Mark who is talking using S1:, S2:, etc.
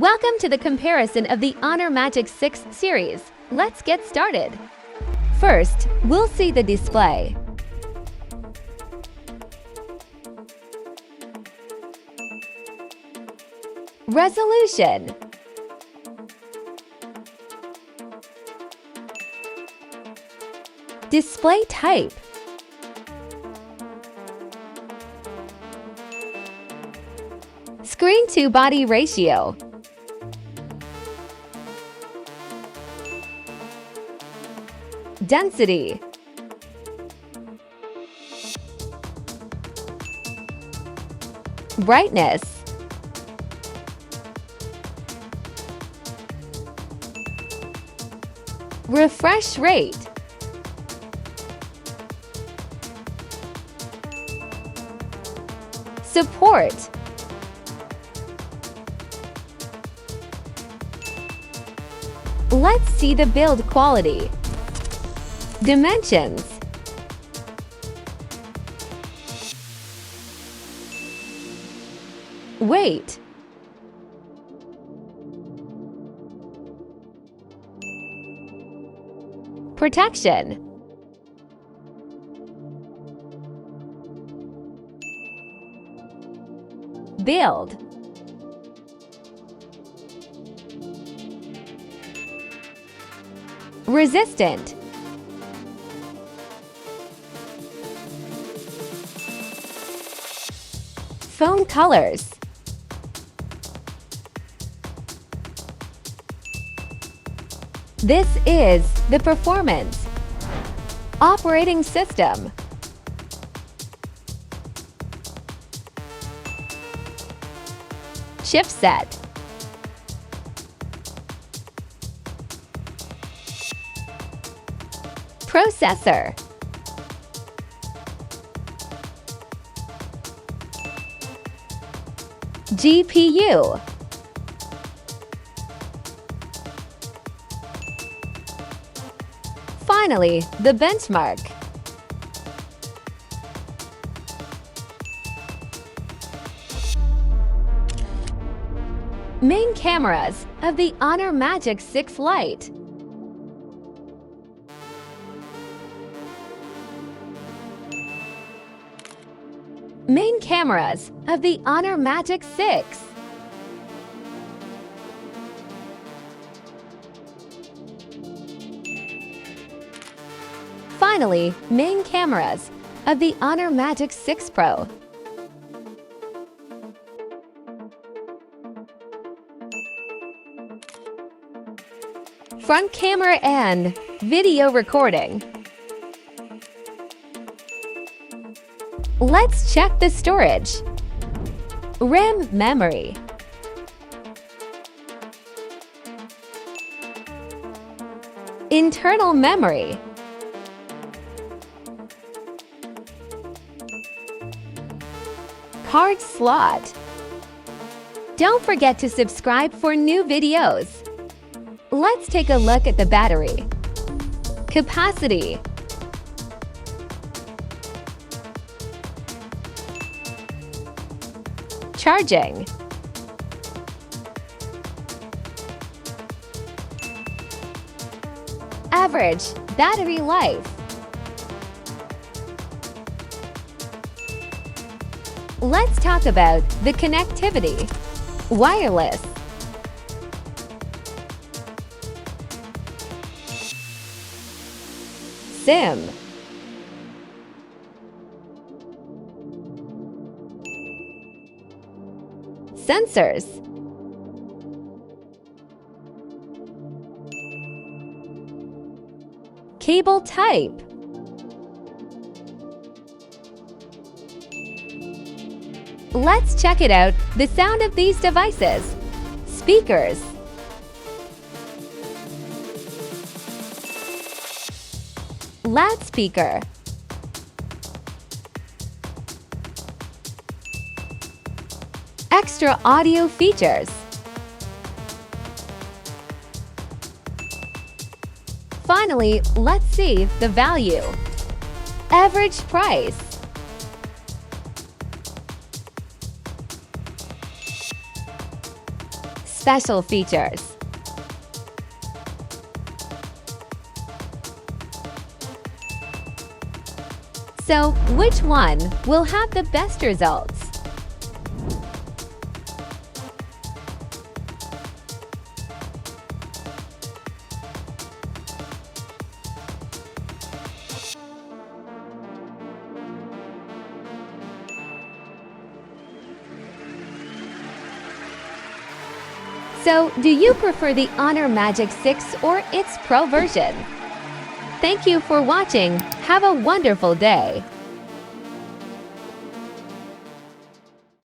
S1: Welcome to the comparison of the Honor Magic 6 series. Let's get started. First, we'll see the display. Resolution. Display type. Screen-to-body ratio. Density. Brightness. Refresh rate. Support. Let's see the build quality. Dimensions. Weight. Protection. Build. Resistant. Phone colors. This is the performance. Operating system. Chipset. Processor. GPU. Finally, the benchmark. Main cameras of the Honor Magic 6 Lite. Main cameras of the Honor Magic 6. Finally, main cameras of the Honor Magic 6 Pro. Front camera and video recording. Let's check the storage. RAM memory. Internal memory. Card slot. Don't forget to subscribe for new videos. Let's take a look at the battery. Capacity. Charging. Average battery life. Let's talk about the connectivity. Wireless. SIM. Sensors. Cable type. Let's check it out, the sound of these devices. Speakers. Loudspeaker. Extra audio features. Finally, let's see the value. Average price. special features. So, which one will have the best results? So, do you prefer the Honor Magic 6 or its Pro version? Thank you for watching. Have a wonderful day.